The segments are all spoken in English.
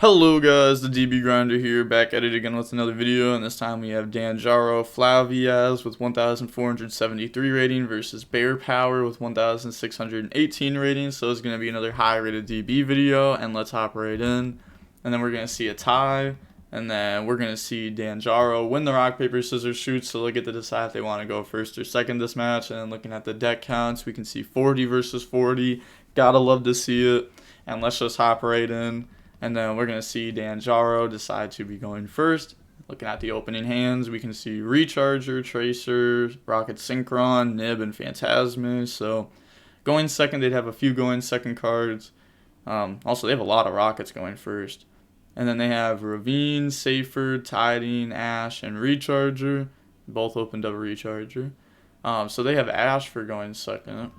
Hello guys, the DB Grinder here, back at it again with another video, and this time we have Danjaro Flavias with 1,473 rating versus Bear Power with 1,618 rating, so it's going to be another high rated DB video, and let's hop right in. And then we're going to see a tie, and then we're going to see Danjaro win the rock, paper, scissors, shoot, so they'll get to decide if they want to go first or second this match. And then looking at the deck counts, we can see 40 versus 40, gotta love to see it, and let's just hop right in. And then we're going to see Danjaro decide to be going first. Looking at the opening hands, we can see Recharger, Tracer, Rocket Synchron, Nib, and Phantasma. So going second, they'd have a few going second cards. Also, they have a lot of Rockets going first. And then they have Ravine, Safer, Tiding, Ash, and Recharger. Both opened up a Recharger. So they have Ash for going second.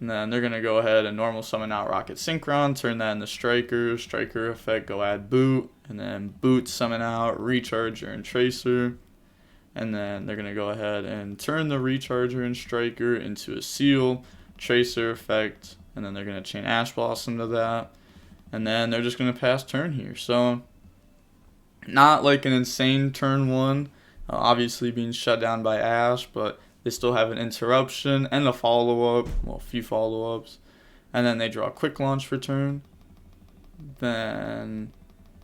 And then they're going to go ahead and normal summon out Rocket Synchron, turn that into Striker, Striker effect, go add Boot, and then Boot summon out Recharger and Tracer. And then they're going to go ahead and turn the Recharger and Striker into a Seal, Tracer effect, and then they're going to chain Ash Blossom to that. And then they're just going to pass turn here. So, not like an insane turn one, obviously being shut down by Ash, but they still have an interruption and a follow-up, well, a few follow-ups. And then they draw a quick launch for turn. Then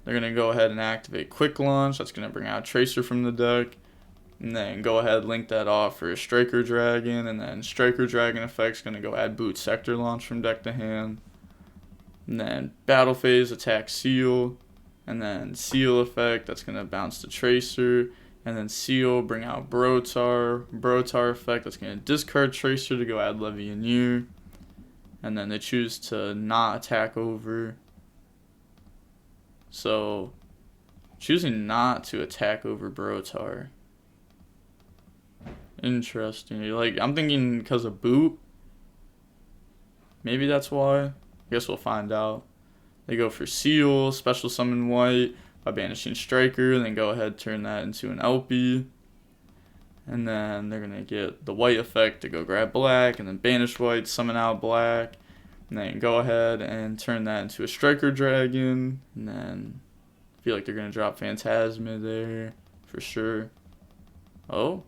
they're going to go ahead and activate quick launch. That's going to bring out Tracer from the deck. And then go ahead, link that off for a Striker Dragon. And then Striker Dragon effect's going to go add Boot Sector Launch from deck to hand. And then Battle Phase, attack Seal. And then Seal effect, that's going to bounce to Tracer. And then Seal, bring out Brotar effect, that's going to discard Tracer to go add Levy and You. And then they choose to not attack over. So, choosing not to attack over Brotar. Interesting. Like, I'm thinking because of Boot. Maybe that's why. I guess we'll find out. They go for Seal, special summon White by banishing Striker, then go ahead turn that into an LP. And then they're going to get the White effect to go grab Black, and then banish White, summon out Black, and then go ahead and turn that into a Striker Dragon. And then I feel like they're going to drop Phantasma there for sure. Oh.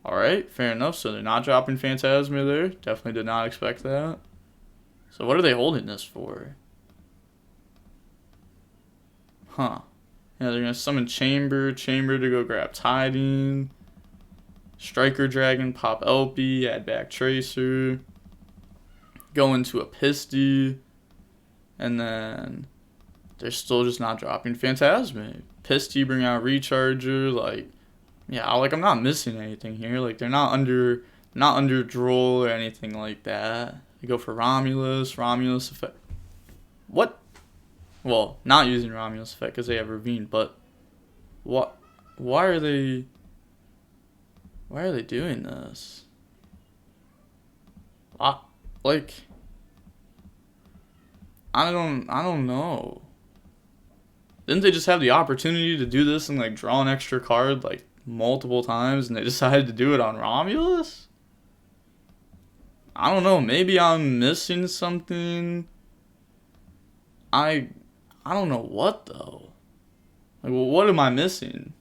Alright, fair enough. So they're not dropping Phantasma there. Definitely did not expect that. So what are they holding this for? Huh. Yeah, they're going to summon Chamber to go grab Tiding. Striker Dragon, pop LP, add back Tracer. Go into a Pisty. And then they're still just not dropping Phantasma. Pisty, bring out Recharger. Like, yeah, like I'm not missing anything here. Like, they're not under Droll or anything like that. They go for Romulus effect. What? Well, not using Romulus effect because they have Ravine, but what? Why are they doing this? Like, I don't know. Didn't they just have the opportunity to do this and like draw an extra card like multiple times, and they decided to do it on Romulus? I don't know. Maybe I'm missing something. I don't know what, though. Like, well, what am I missing?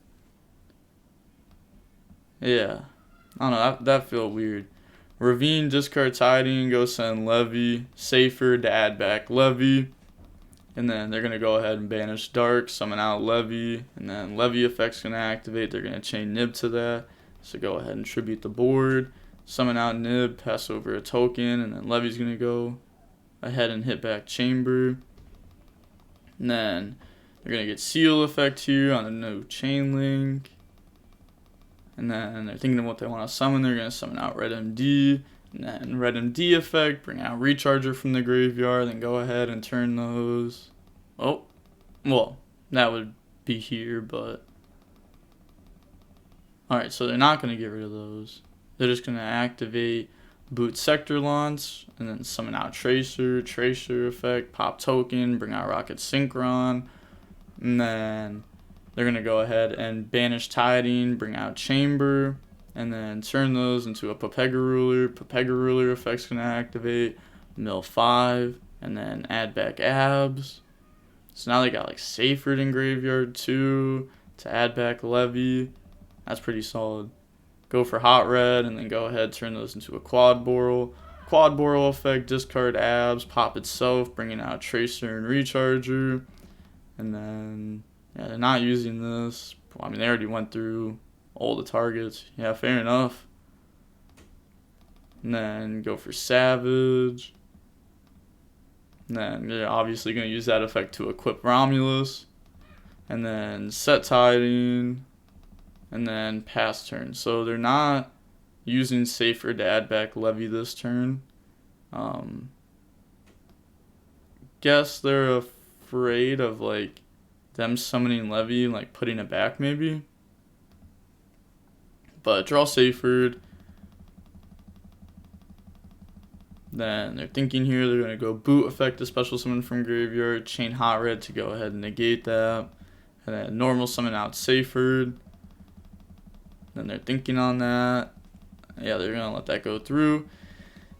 Yeah. I don't know. That feels weird. Ravine, discard Tiding, go send Levy. Safer to add back Levy. And then they're going to go ahead and banish Dark, summon out Levy. And then Levy effect's going to activate. They're going to chain Nib to that. So go ahead and tribute the board. Summon out Nib, pass over a token. And then Levy's going to go ahead and hit back Chamber. And then they're going to get Seal effect here on the no chain link. And then they're thinking of what they want to summon. They're going to summon out Red MD. And then Red MD effect, bring out Recharger from the graveyard. Then go ahead and turn those. Oh, well, that would be here, but. Alright, so they're not going to get rid of those. They're just going to activate Boot Sector Launch, and then summon out Tracer effect, pop token, bring out Rocket Synchron, and then they're going to go ahead and banish Tiding, bring out Chamber, and then turn those into a Pepega Ruler. Pepega Ruler effect's going to activate, mill 5, and then add back Abs, So now they got like Seyfried in graveyard too to add back Levy. That's pretty solid. Go for hot red and then go ahead, turn those into a quad boral. Quad boral effect, discard abs, pop itself, bringing out Tracer and Recharger. And then, yeah, they're not using this. Well, I mean, they already went through all the targets. Yeah, fair enough. And then go for Savage. And then they're obviously going to use that effect to equip Romulus. And then set Tiding. And then pass turn. So they're not using Seyfried to add back Levy this turn. Guess they're afraid of like them summoning Levy and like putting it back maybe. But draw Seyfried. Then they're thinking here they're going to go boot effect a special summon from graveyard, chain hot red to go ahead and negate that. And then normal summon out Seyfried. Then they're thinking on that. Yeah, they're going to let that go through.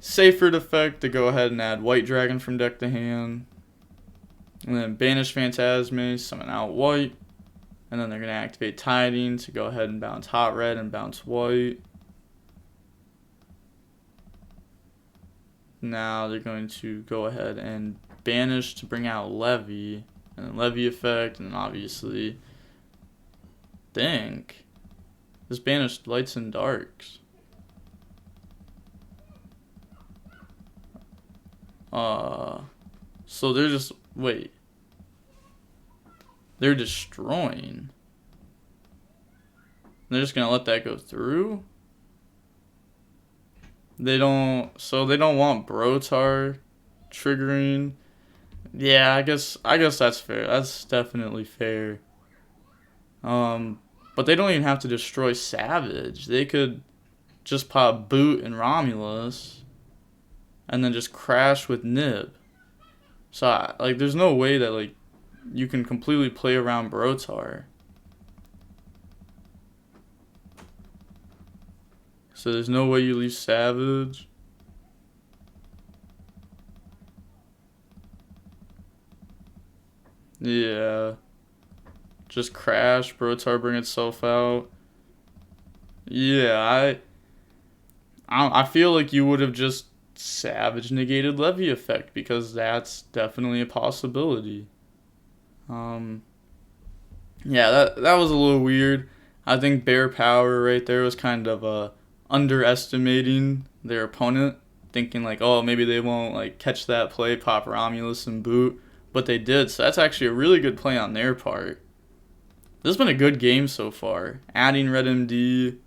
Seyfried effect to go ahead and add White Dragon from deck to hand. And then banish Phantasme, summon out White. And then they're going to activate Tiding to go ahead and bounce hot red and bounce white. Now they're going to go ahead and banish to bring out Levy. And then Levy effect, and then obviously think this banished lights and darks. So they're just, wait. They're destroying. They're just gonna let that go through? They don't want Brotar triggering. Yeah, I guess that's fair. That's definitely fair. But they don't even have to destroy Savage. They could just pop Boot and Romulus and then just crash with Nib. So like there's no way that like you can completely play around Brotar. So there's no way you leave Savage. Yeah. Just crash, Brotar bring itself out. Yeah, I feel like you would have just Savage negated Levy effect because that's definitely a possibility. Yeah, that was a little weird. I think Bear Power right there was kind of underestimating their opponent, thinking like, oh, maybe they won't like catch that play, pop Romulus and boot, but they did. So that's actually a really good play on their part. This has been a good game so far. Adding Red MD.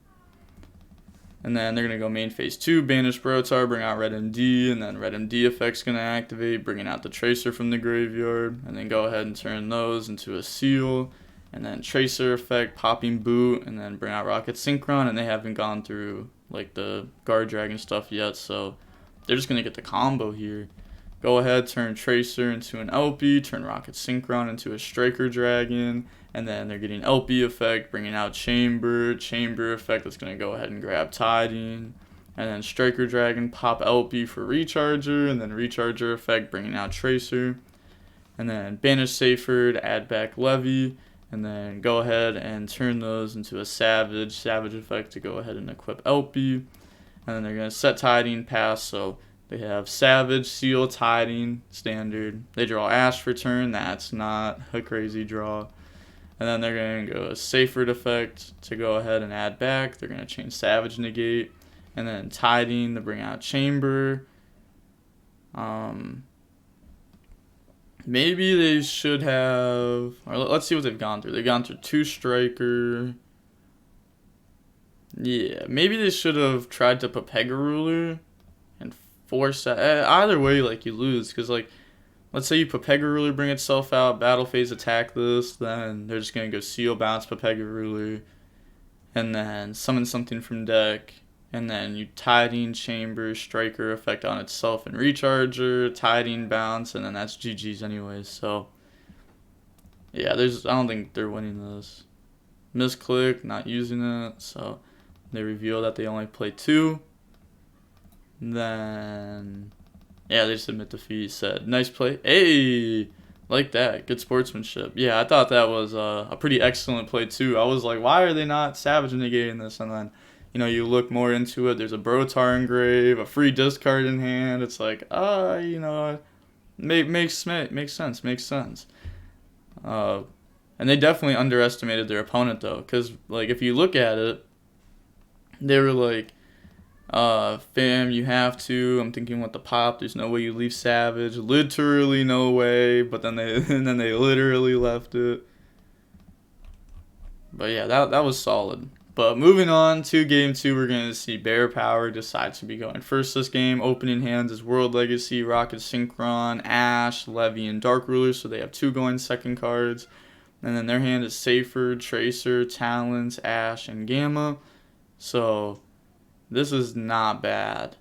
And then they're going to go main phase 2, banish Brotar, bring out Red MD, and then Red MD effect's going to activate, bringing out the Tracer from the graveyard, and then go ahead and turn those into a seal, and then Tracer effect, popping boot, and then bring out Rocket Synchron, and they haven't gone through like the Guard Dragon stuff yet, so they're just going to get the combo here. Go ahead, turn Tracer into an LP, turn Rocket Synchron into a Striker Dragon, and then they're getting LP effect, bringing out Chamber effect that's going to go ahead and grab Tiding, and then Striker Dragon, pop LP for Recharger, and then Recharger effect, bringing out Tracer, and then banish Seyfried, add back Levy, and then go ahead and turn those into a Savage effect to go ahead and equip LP, and then they're going to set Tiding, pass, so they have Savage, Seal, Tiding, standard. They draw Ash for turn. That's not a crazy draw. And then they're going to go a Seyfried effect to go ahead and add back. They're going to change Savage negate. And then Tiding to bring out Chamber. Maybe they should have... Or let's see what they've gone through. They've gone through 2 Striker. Yeah, maybe they should have tried to Pepega Ruler and force that. Either way, like, you lose. Because, like, let's say you Pepega Ruler, bring itself out, battle phase attack this, then they're just going to go Seal, bounce Pepega Ruler, and then summon something from deck, and then you Tiding, Chamber, Striker effect on itself and Recharger, Tiding, bounce, and then that's GG's anyways. So, yeah, I don't think they're winning this. Misclick, not using it, so they reveal that they only play 2. Then, yeah, they submit defeat, said, nice play. Hey, Like that. Good sportsmanship. Yeah, I thought that was a pretty excellent play too. I was like, why are they not savage negating this? And then, you look more into it. There's a Brotar engrave, a free discard in hand. It's like, makes sense. Makes sense. Uh, and they definitely underestimated their opponent though, because like if you look at it, they were like, fam, you have to. I'm thinking with the pop, there's no way you leave Savage. Literally no way. But then they and then they literally left it. But yeah, that was solid. But moving on to game two, we're gonna see Bear Power decide to be going first this game. Opening hands is World Legacy, Rocket Synchron, Ash, Levy, and Dark Ruler. So they have 2 going second cards. And then their hand is Safer, Tracer, Talons, Ash, and Gamma. So this is not bad.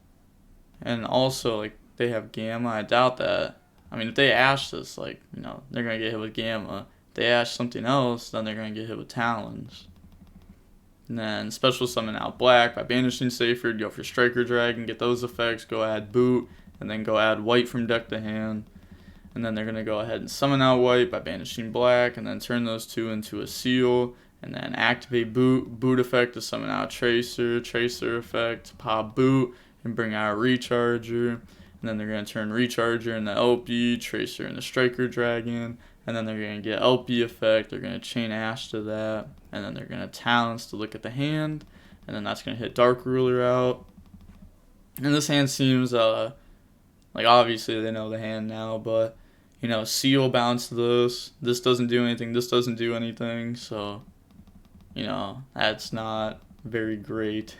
And also, like, they have Gamma. I doubt that. I mean, if they Ash this, like, they're going to get hit with Gamma. If they Ash something else, then they're going to get hit with Talons. And then special summon out Black by banishing Safer. Go for Striker Dragon, get those effects. Go add Boot, and then go add White from deck to hand. And then they're going to go ahead and summon out White by banishing Black, and then turn those 2 into a Seal. And then activate Boot effect to summon out Tracer effect to pop Boot and bring out Recharger. And then they're going to turn Recharger into LP, Tracer into Striker Dragon. And then they're going to get LP effect. They're going to chain Ash to that. And then they're going to Talents to look at the hand. And then that's going to hit Dark Ruler out. And this hand seems, like obviously they know the hand now, but, Seal bounce this. This doesn't do anything. This doesn't do anything. So, that's not very great.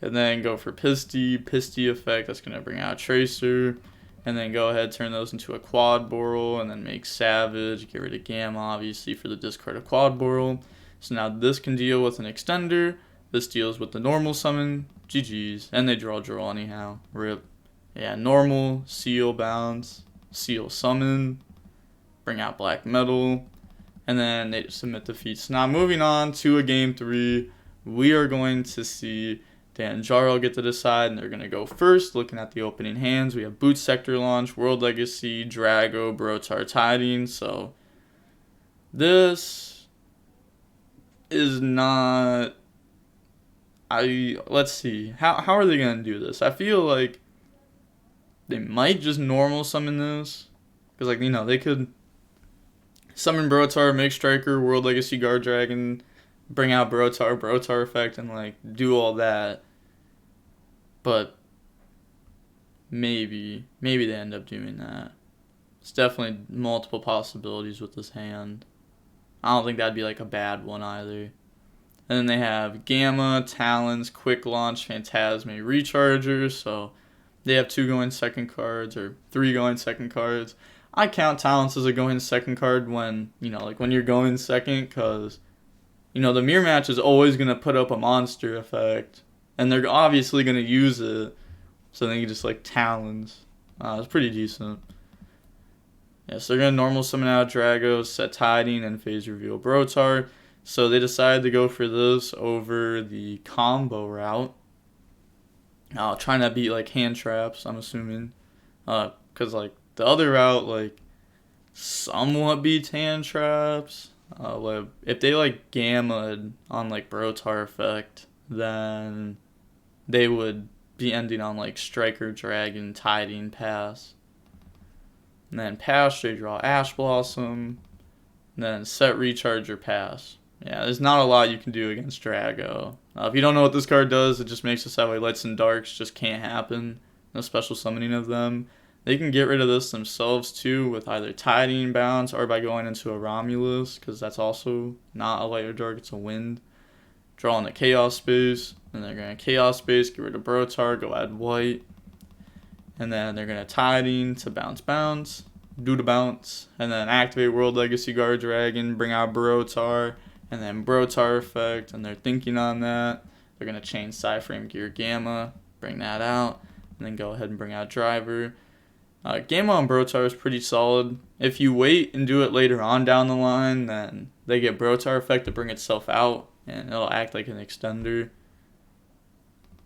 And then go for Pisty effect. That's going to bring out Tracer. And then go ahead, turn those into a Quad Boral. And then make Savage. Get rid of Gamma, obviously, for the discard of Quad Boral. So now this can deal with an Extender. This deals with the normal summon. GG's. And they draw anyhow. RIP. Yeah, normal, Seal bounce, Seal summon. Bring out Black Metal. And then they submit defeats. Now moving on to a game 3, we are going to see Danjaro get to decide, and they're going to go first. Looking at the opening hands, we have Boot Sector Launch, World Legacy, Drago, Brotar Tiding. So this is not... let's see. How are they going to do this? I feel like they might just normal summon this. Because, they could summon Brotar, make Striker, World Legacy, Guard Dragon, bring out Brotar effect, and, do all that. But maybe they end up doing that. It's definitely multiple possibilities with this hand. I don't think that'd be, a bad one either. And then they have Gamma, Talons, Quick Launch, Phantasme, Recharger, so they have 2 going second cards, or 3 going second cards. I count Talents as a going second card when, when you're going second, because, the mirror match is always going to put up a monster effect, and they're obviously going to use it, so they can just, Talons. It's pretty decent. Yeah, so they're going to normal summon out Drago, set Tiding, and phase reveal Brotar. So they decided to go for this over the combo route. Trying to beat, hand traps, I'm assuming. Because, the other route, somewhat beats hand traps. If they, Gamma'd on, Brotar effect, then they would be ending on, Striker, Dragon, Tiding, Pass. And then Pass, they draw Ash Blossom. And then set Recharger, Pass. Yeah, there's not a lot you can do against Drago. If you don't know what this card does, it just makes it so that way Lights and Darks just can't happen. No special summoning of them. They can get rid of this themselves too with either Tiding Bounce or by going into a Romulus, because that's also not a Light or Dark, it's a Wind. Draw in the Chaos Space, and they're going to Chaos Space, get rid of Brotar, go add White. And then they're going to Tiding to bounce, do the bounce, and then activate World Legacy Guard Dragon, bring out Brotar, and then Brotar effect, and they're thinking on that. They're going to chain Psyframe Gear Gamma, bring that out, and then go ahead and bring out Driver. Gamma on Brotar is pretty solid. If you wait and do it later on down the line, then they get Brotar effect to bring itself out, and it'll act like an extender.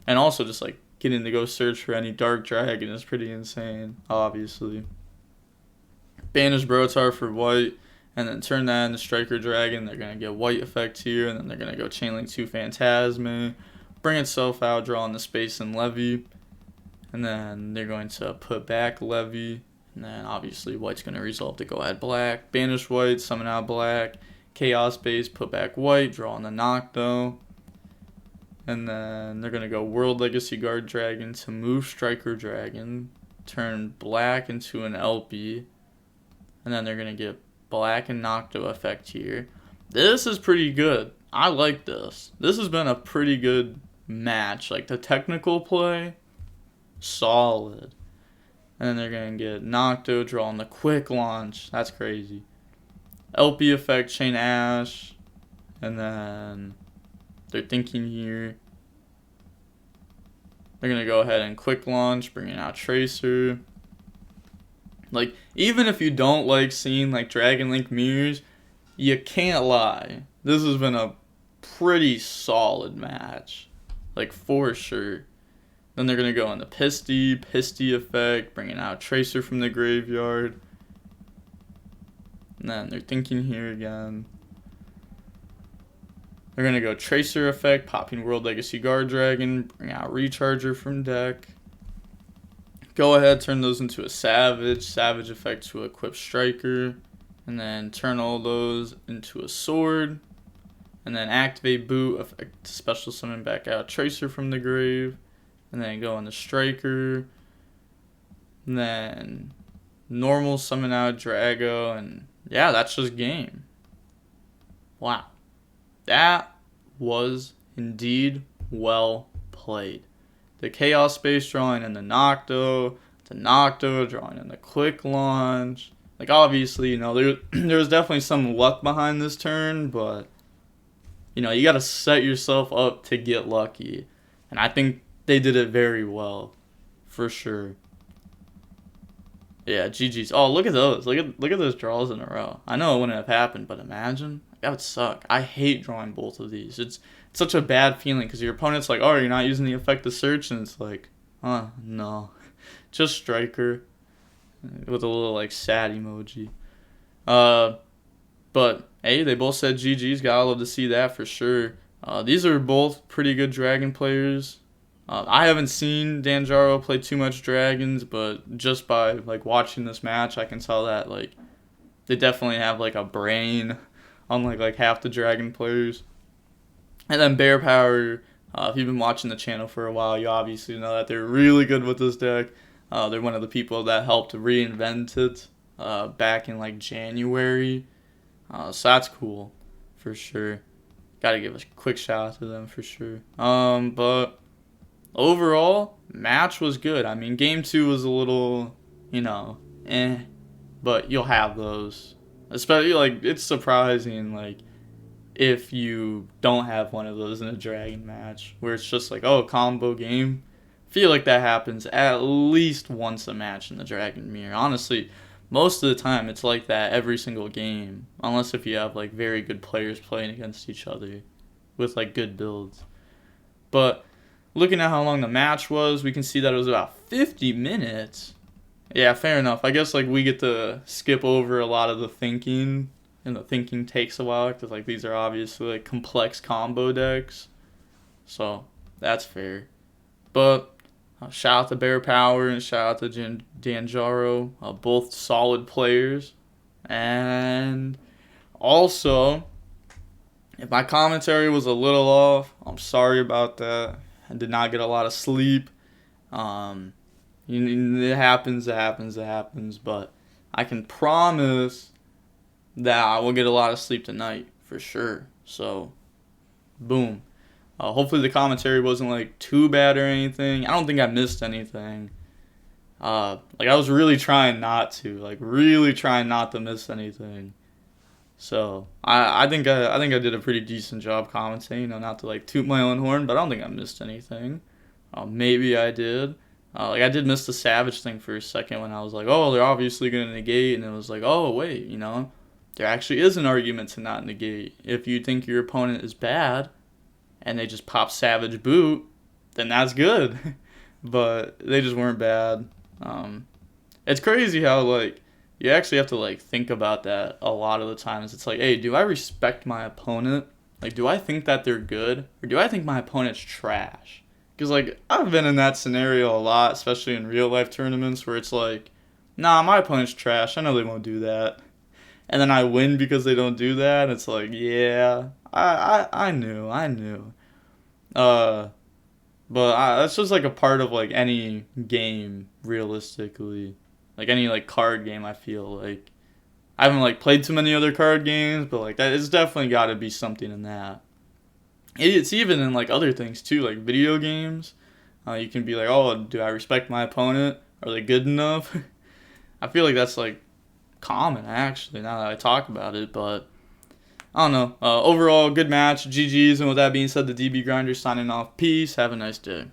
And also just getting to go search for any Dark Dragon is pretty insane, obviously. Banish Brotar for white, and then turn that into Striker Dragon. They're going to get white effect here, and then they're going to go Chainlink 2 Phantasme, bring itself out, draw on the space and Levy, and then they're going to put back Levy, and then obviously white's going to resolve to go ahead black. Banish white, summon out black, Chaos base, put back white, draw on the Nocto, and then they're going to go World Legacy Guard Dragon to move Striker Dragon, turn black into an LP, and then they're going to get black and Nocto effect here. This is pretty good. I like this. This has been a pretty good match. Like, the technical play, solid. And then they're going to get Nocto, draw on the quick launch. That's crazy. LP effect, Chain Ash. And then they're thinking here. They're going to go ahead and quick launch, bringing out Tracer. Like, even if you don't like seeing, like, Dragon Link mirrors, you can't lie. This has been a pretty solid match. Like, for sure. Then they're going to go on the Pisty effect, bringing out Tracer from the graveyard. And then they're thinking here again. They're going to go Tracer effect, popping World Legacy Guard Dragon, bring out Recharger from deck. Go ahead, turn those into a Savage effect to equip Striker, and then turn all those into a Sword, and then activate Boot effect to special summon back out Tracer from the grave, and then go on the Striker, and then normal summon out Drago, and yeah, that's just game. Wow. That was indeed well played. The Chaos Space drawing in the Nocto drawing in the quick launch. Like, obviously, you know, there was definitely some luck behind this turn, but, you know, you got to set yourself up to get lucky. And I think they did it very well, for sure. Yeah, GG's. Oh, look at those. Look at those draws in a row. I know it wouldn't have happened, but imagine. That would suck. I hate drawing both of these. It's such a bad feeling because your opponent's like, oh, you're not using the effect of search, and it's like, no. Just Striker with a little, like, sad emoji. But, hey, they both said GG's. Gotta love to see that for sure. These are both pretty good Dragon players. I haven't seen Danjaro play too much Dragons, but just by, like, watching this match, I can tell that, like, they definitely have, like, a brain, unlike, like, half the Dragon players. And then Bear Power, if you've been watching the channel for a while, you obviously know that they're really good with this deck. They're one of the people that helped reinvent it back in, like, January. So that's cool, for sure. Gotta give a quick shout out to them, for sure. But overall, match was good. I mean, game 2 was a little, you know, but you'll have those. Especially, like, it's surprising, like, if you don't have one of those in a Dragon match, where it's just like, oh, combo game. I feel like that happens at least once a match in the Dragon Mirror. Honestly, most of the time it's like that every single game, unless if you have, like, very good players playing against each other with, like, good builds. But looking at how long the match was, we can see that it was about 50 minutes. Yeah, fair enough. I guess, like, we get to skip over a lot of the thinking, and the thinking takes a while, because, like, these are obviously, like, complex combo decks. So, that's fair. But shout out to Bear Power and shout out to Danjaro. Both solid players. And also, if my commentary was a little off, I'm sorry about that. I did not get a lot of sleep. It happens, but I can promise that I will get a lot of sleep tonight, for sure. So, boom. Hopefully the commentary wasn't, like, too bad or anything. I don't think I missed anything. Like, I was really trying not to. Like, really trying not to miss anything. So, I think I did a pretty decent job commentating. You know, not to, like, toot my own horn, but I don't think I missed anything. Maybe I did. Like, I did miss the Savage thing for a second when I was like, oh, they're obviously going to negate. And it was like, oh, wait, you know, there actually is an argument to not negate. If you think your opponent is bad and they just pop Savage Boot, then that's good. But they just weren't bad. It's crazy how, like, you actually have to like think about that a lot of the times. It's like, hey, do I respect my opponent? Like, do I think that they're good, or do I think my opponent's trash? Because like I've been in that scenario a lot, especially in real life tournaments where it's like, nah, my opponent's trash. I know they won't do that, and then I win because they don't do that. It's like, yeah, I knew. Uh, that's just like a part of like any game, realistically, like any like card game. I feel like I haven't like played too many other card games, but like that it's definitely got to be something in that. It's even in like other things too, like video games. You can be like, oh, do I respect my opponent? Are they good enough? I feel like that's like common actually now that I talk about it, but I don't know. Overall, good match. GG's, and with that being said, the DB Grinder signing off. Peace. Have a nice day.